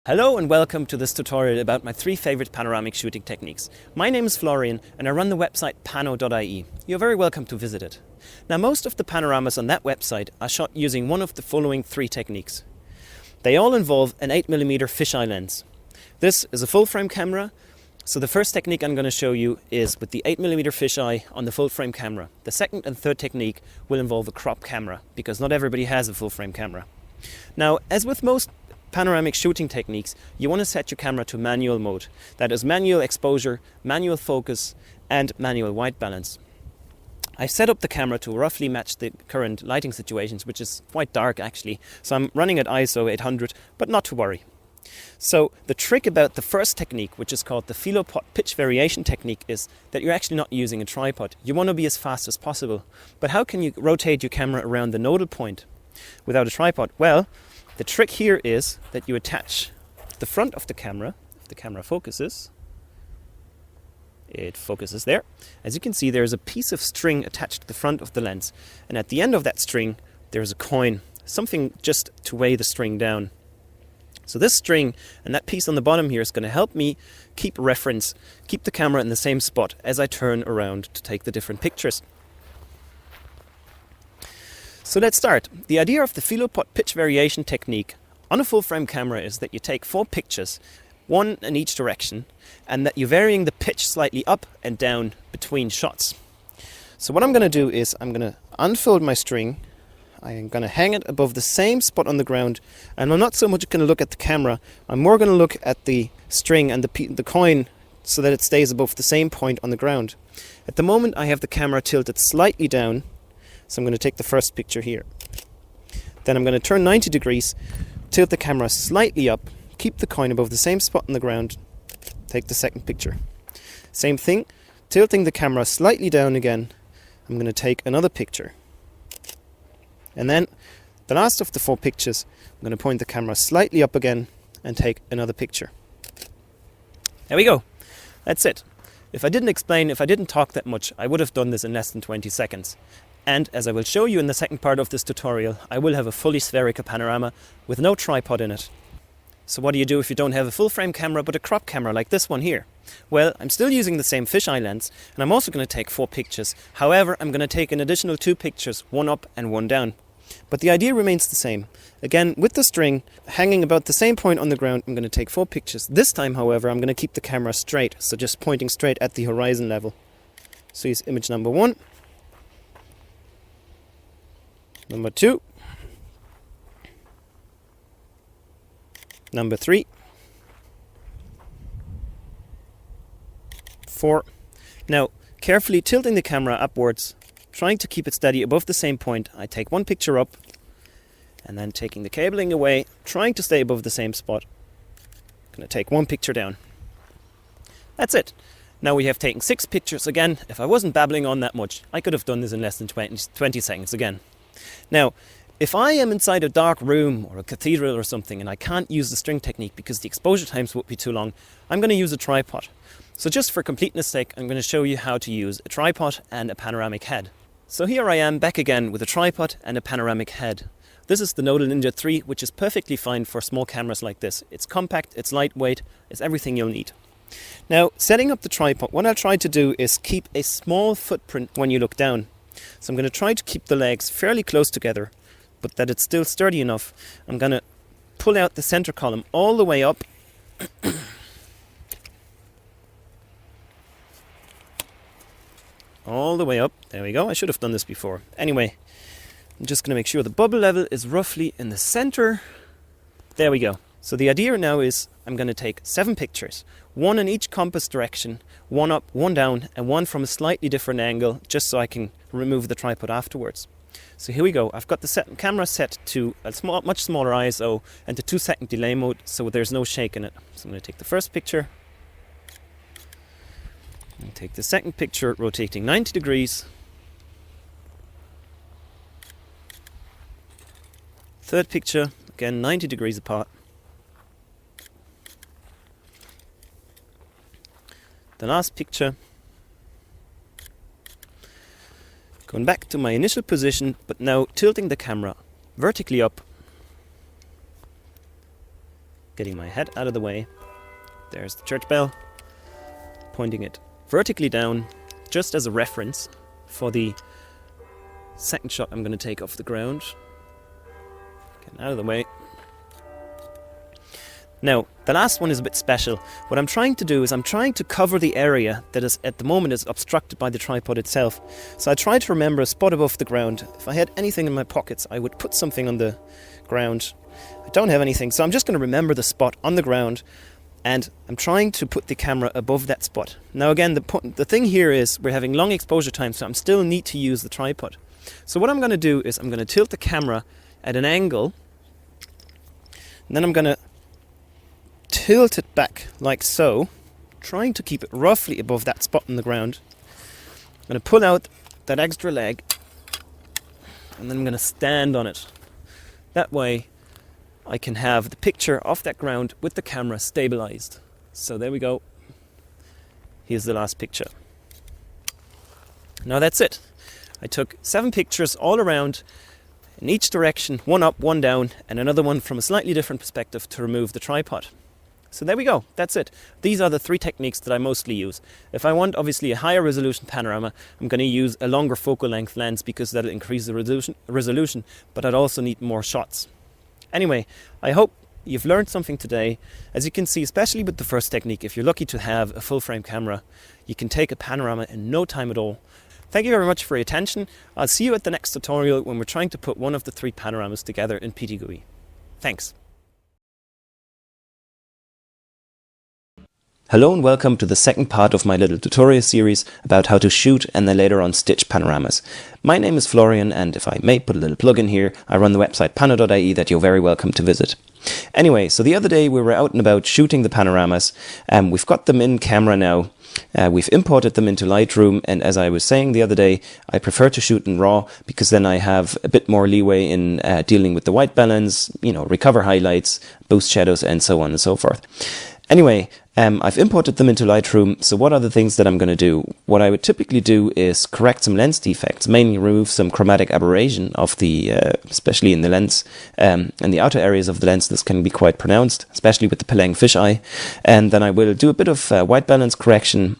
Hello and welcome to this tutorial about my 3 favorite panoramic shooting techniques. My name is Florian and I run the website pano.ie. You're very welcome to visit it. Now, most of the panoramas on that website are shot using one of the following 3 techniques. They all involve an 8mm fisheye lens. This is a full frame camera, so the first technique I'm going to show you is with the 8mm fisheye on the full frame camera. The second and third technique will involve a crop camera, because not everybody has a full frame camera. Now, as with most panoramic shooting techniques, you want to set your camera to manual mode. That is manual exposure, manual focus and manual white balance. I set up the camera to roughly match the current lighting situations, which is quite dark actually, so I'm running at ISO 800, but not to worry. So the trick about the first technique, which is called the philopod pitch variation technique, is that you're actually not using a tripod. You want to be as fast as possible, but how can you rotate your camera around the nodal point without a tripod? Well, the trick here is that you attach the front of the camera. If the camera focuses, it focuses there. As you can see, there's a piece of string attached to the front of the lens, and at the end of that string there's a coin, something just to weigh the string down. So this string and that piece on the bottom here is going to help me keep reference, keep the camera in the same spot as I turn around to take the different pictures. So let's start. The idea of the philopod pitch variation technique on a full frame camera is that you take 4 pictures, one in each direction, and that you're varying the pitch slightly up and down between shots. So what I'm going to do is I'm going to unfold my string. I am going to hang it above the same spot on the ground, and I'm not so much going to look at the camera, I'm more going to look at the string and the coin so that it stays above the same point on the ground. At the moment I have the camera tilted slightly down, so I'm going to take the first picture here. Then I'm going to turn 90 degrees, tilt the camera slightly up, keep the coin above the same spot on the ground, take the second picture. Same thing, tilting the camera slightly down again, I'm going to take another picture. And then the last of the 4 pictures, I'm going to point the camera slightly up again and take another picture. There we go. That's it. If I didn't talk that much, I would have done this in less than 20 seconds. And as I will show you in the second part of this tutorial, I will have a fully spherical panorama with no tripod in it. So what do you do if you don't have a full frame camera but a crop camera like this one here? Well, I'm still using the same fisheye lens, and I'm also going to take 4 pictures. However, I'm going to take an additional 2 pictures, one up and one down. But the idea remains the same. Again, with the string hanging about the same point on the ground, I'm going to take 4 pictures. This time, however, I'm going to keep the camera straight, so just pointing straight at the horizon level. So here's image number 1. Number 2. Number 3. 4. Now, carefully tilting the camera upwards, trying to keep it steady above the same point, I take 1 picture up, and then taking the cabling away, trying to stay above the same spot, I'm going to take 1 picture down. That's it. Now we have taken 6 pictures. Again, if I wasn't babbling on that much, I could have done this in less than 20 seconds again. Now, if I am inside a dark room or a cathedral or something and I can't use the string technique because the exposure times would be too long, I'm going to use a tripod. So just for completeness sake, I'm going to show you how to use a tripod and a panoramic head. So here I am back again with a tripod and a panoramic head. This is the Nodal Ninja 3, which is perfectly fine for small cameras like this. It's compact, it's lightweight, it's everything you'll need. Now, setting up the tripod, what I'll try to do is keep a small footprint when you look down. So I'm going to try to keep the legs fairly close together, but that it's still sturdy enough. I'm going to pull out the center column all the way up. All the way up. There we go. I should have done this before. Anyway, I'm just going to make sure the bubble level is roughly in the center. There we go. So the idea now is I'm going to take 7 pictures, 1 in each compass direction, 1 up, 1 down, and 1 from a slightly different angle, just so I can remove the tripod afterwards. So here we go. I've got the camera set to a much smaller ISO and the 2-second delay mode, so there's no shake in it. So I'm going to take the first picture, and take the second picture, rotating 90 degrees. Third picture, again 90 degrees apart. The last picture, going back to my initial position, but now tilting the camera vertically up getting my head out of the way. There's the church bell, pointing it vertically down, just as a reference for the second shot I'm going to take off the ground. Getting out of the way. Now, the last one is a bit special. What I'm trying to do is I'm trying to cover the area that is at the moment is obstructed by the tripod itself. So I try to remember a spot above the ground. If I had anything in my pockets, I would put something on the ground. I don't have anything, so I'm just going to remember the spot on the ground, and I'm trying to put the camera above that spot. Now again, the thing here is we're having long exposure time, so I'm still need to use the tripod. So what I'm going to do is I'm going to tilt the camera at an angle, and then I'm going to tilt it back like so, trying to keep it roughly above that spot on the ground. I'm going to pull out that extra leg, and then I'm going to stand on it. That way I can have the picture off that ground with the camera stabilized. So there we go. Here's the last picture. Now that's it. I took 7 pictures all around in each direction, one up, one down, and another one from a slightly different perspective to remove the tripod. So there we go, that's it. These are the 3 techniques that I mostly use. If I want obviously a higher resolution panorama, I'm going to use a longer focal length lens because that'll increase the resolution, but I'd also need more shots. Anyway, I hope you've learned something today. As you can see, especially with the first technique, if you're lucky to have a full frame camera, you can take a panorama in no time at all. Thank you very much for your attention. I'll see you at the next tutorial when we're trying to put one of the 3 panoramas together in PTGUI. Thanks. Hello and welcome to the second part of my little tutorial series about how to shoot and then later on stitch panoramas. My name is Florian, and if I may put a little plug in here, I run the website pano.ie that you're very welcome to visit. Anyway, so the other day we were out and about shooting the panoramas. We've got them in camera now. We've imported them into Lightroom, and as I was saying the other day, I prefer to shoot in RAW because then I have a bit more leeway in dealing with the white balance, recover highlights, boost shadows, and so on and so forth. Anyway, I've imported them into Lightroom, so what are the things that I'm going to do? What I would typically do is correct some lens defects, mainly remove some chromatic aberration of the, especially in the lens, and the outer areas of the lens. This can be quite pronounced, especially with the Peleng fisheye. And then I will do a bit of white balance correction,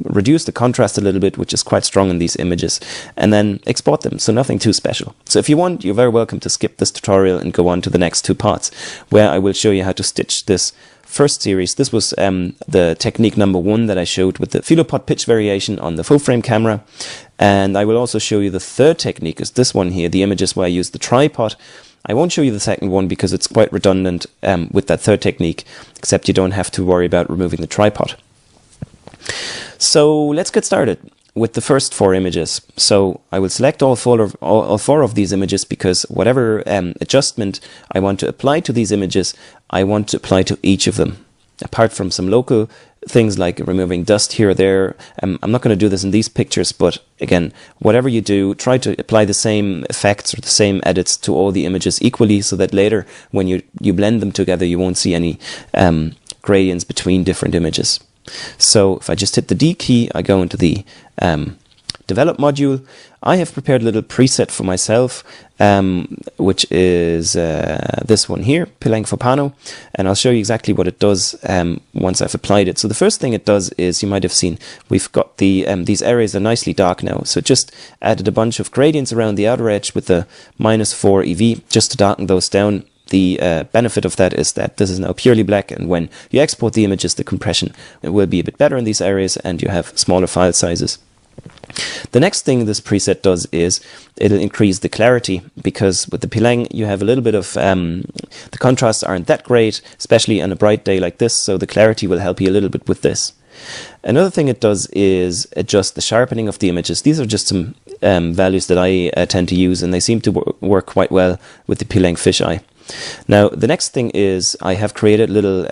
reduce the contrast a little bit, which is quite strong in these images, and then export them, so nothing too special. So if you want, you're very welcome to skip this tutorial and go on to the next 2 parts, where I will show you how to stitch this first series. This was the technique number 1 that I showed with the Philopod pitch variation on the full frame camera, and I will also show you the third technique, is this one here, the images where I use the tripod. I won't show you the second one because it's quite redundant with that third technique, except you don't have to worry about removing the tripod. So let's get started with the first 4 images. So I will select all 4 of these images because whatever adjustment I want to apply to these images, I want to apply to each of them. Apart from some local things like removing dust here or there, I'm not going to do this in these pictures, but again, whatever you do, try to apply the same effects or the same edits to all the images equally, so that later when you blend them together, you won't see any gradients between different images. So if I just hit the D key, I go into the develop module. I have prepared a little preset for myself, which is this one here, Peleng for Pano, and I'll show you exactly what it does once I've applied it. So the first thing it does is, you might have seen, we've got the these areas are nicely dark now, so just added a bunch of gradients around the outer edge with the -4 EV just to darken those down. The benefit of that is that this is now purely black, and when you export the images, the compression will be a bit better in these areas and you have smaller file sizes. The next thing this preset does is it'll increase the clarity, because with the Peleng you have a little bit of the contrasts aren't that great, especially on a bright day like this, so the clarity will help you a little bit with this. Another thing it does is adjust the sharpening of the images. These are just some values that I tend to use, and they seem to work quite well with the Peleng fisheye. Now, the next thing is I have created a little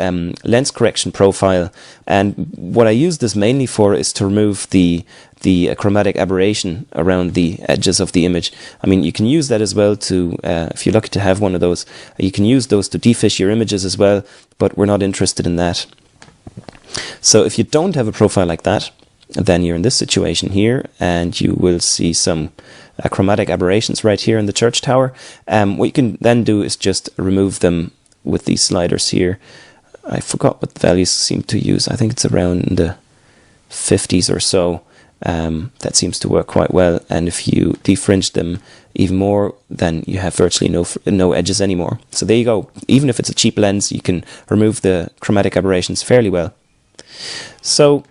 lens correction profile, and what I use this mainly for is to remove the chromatic aberration around the edges of the image. I mean, you can use that as well to, if you're lucky to have one of those, you can use those to defish your images as well, but we're not interested in that. So if you don't have a profile like that, then you're in this situation here, and you will see some chromatic aberrations right here in the church tower. What you can then do is just remove them with these sliders here. I forgot what the values seem to use. I think it's around the 50s or so. That seems to work quite well, and if you defringe them even more, then you have virtually no edges anymore. So there you go. Even if it's a cheap lens, you can remove the chromatic aberrations fairly well. So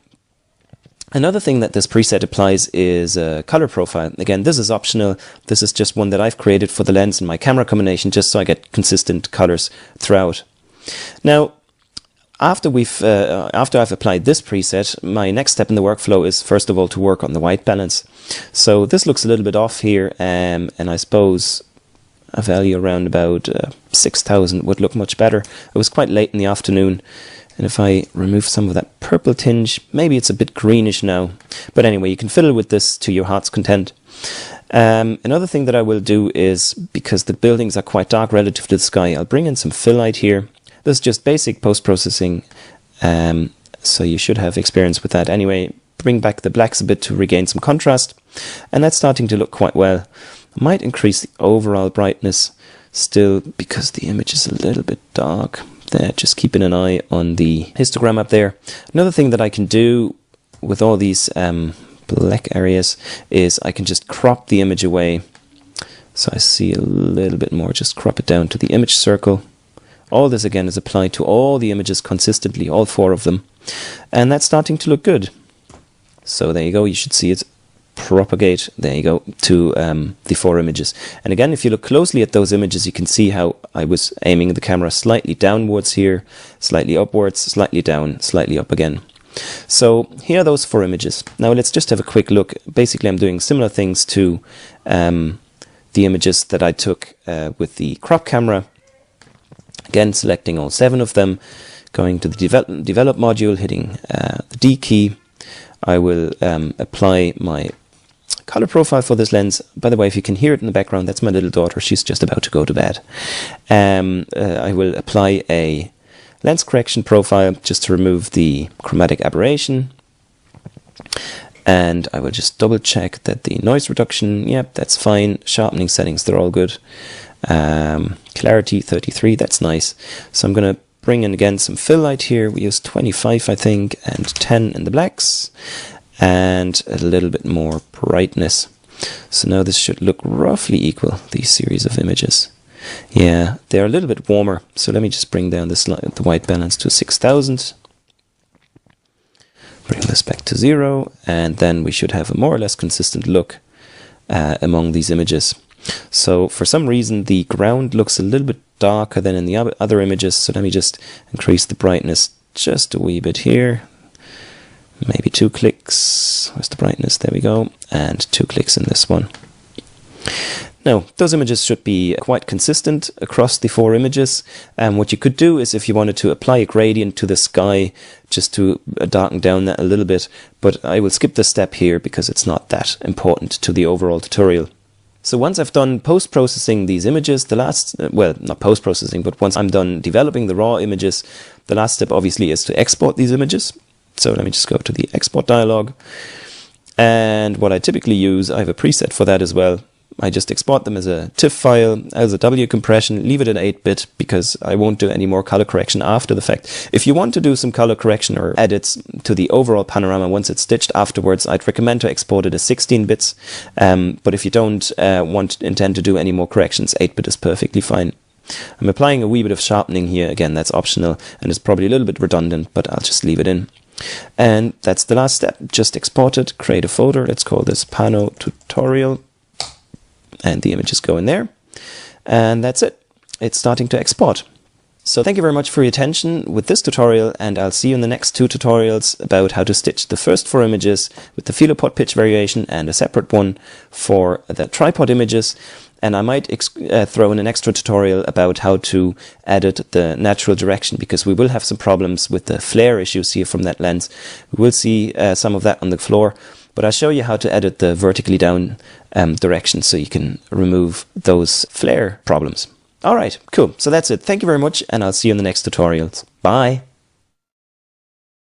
another thing that this preset applies is a color profile. Again, this is optional. This is just one that I've created for the lens and my camera combination, just so I get consistent colors throughout. Now, after I've applied this preset, my next step in the workflow is first of all to work on the white balance. So this looks a little bit off here, and I suppose a value around about 6,000 would look much better. It was quite late in the afternoon, and if I remove some of that purple tinge, maybe it's a bit greenish now. But anyway, you can fiddle with this to your heart's content. Another thing that I will do is, because the buildings are quite dark relative to the sky, I'll bring in some fill light here. This is just basic post-processing, so you should have experience with that anyway. Bring back the blacks a bit to regain some contrast, and that's starting to look quite well. I might increase the overall brightness still, because the image is a little bit dark. There, just keeping an eye on the histogram up there. Another thing that I can do with all these black areas is I can just crop the image away. So I see a little bit more, just crop it down to the image circle. All this again is applied to all the images consistently, all 4 of them. And that's starting to look good. So there you go, you should see it propagate, there you go, to the 4 images. And again, if you look closely at those images, you can see how I was aiming the camera slightly downwards here, slightly upwards, slightly down, slightly up again. So here are those 4 images. Now let's just have a quick look. Basically, I'm doing similar things to the images that I took with the crop camera. Again, selecting all 7 of them, going to the develop module, hitting the D key. I will apply my color profile for this lens. By the way, if you can hear it in the background, that's my little daughter. She's just about to go to bed. I will apply a lens correction profile just to remove the chromatic aberration. And I will just double check that the noise reduction, yep, that's fine. Sharpening settings, they're all good. Clarity 33, that's nice. So I'm going to bring in again some fill light here. We use 25, I think, and 10 in the blacks, and a little bit more brightness. So now this should look roughly equal, these series of images. Yeah, they're a little bit warmer. So let me just bring down the white balance to 6,000. Bring this back to 0, and then we should have a more or less consistent look among these images. So for some reason the ground looks a little bit darker than in the other images, so let me just increase the brightness just a wee bit here. Maybe 2 clicks. Where's the brightness? There we go. And 2 clicks in this one. Now, those images should be quite consistent across the 4 images. And what you could do is, if you wanted to apply a gradient to the sky, just to darken down that a little bit. But I will skip this step here because it's not that important to the overall tutorial. So once I've done post-processing these images, the last, well, not post-processing, but once I'm done developing the raw images, the last step obviously is to export these images. So let me just go to the export dialog. And what I typically use, I have a preset for that as well. I just export them as a TIFF file, as a W compression, leave it at 8-bit because I won't do any more color correction after the fact. If you want to do some color correction or edits to the overall panorama once it's stitched afterwards, I'd recommend to export it as 16 bits. But if you don't intend to do any more corrections, 8-bit is perfectly fine. I'm applying a wee bit of sharpening here. Again, that's optional and it's probably a little bit redundant, but I'll just leave it in. And that's the last step. Just export it, create a folder. Let's call this Pano Tutorial. And the images go in there. And that's it. It's starting to export. So thank you very much for your attention with this tutorial, and I'll see you in the next 2 tutorials about how to stitch the first 4 images with the Filopod pitch variation and a separate one for the tripod images. And I might throw in an extra tutorial about how to edit the natural direction, because we will have some problems with the flare issues here from that lens. We will see some of that on the floor, but I'll show you how to edit the vertically down direction so you can remove those flare problems. All right, cool. So that's it. Thank you very much, and I'll see you in the next tutorials. Bye.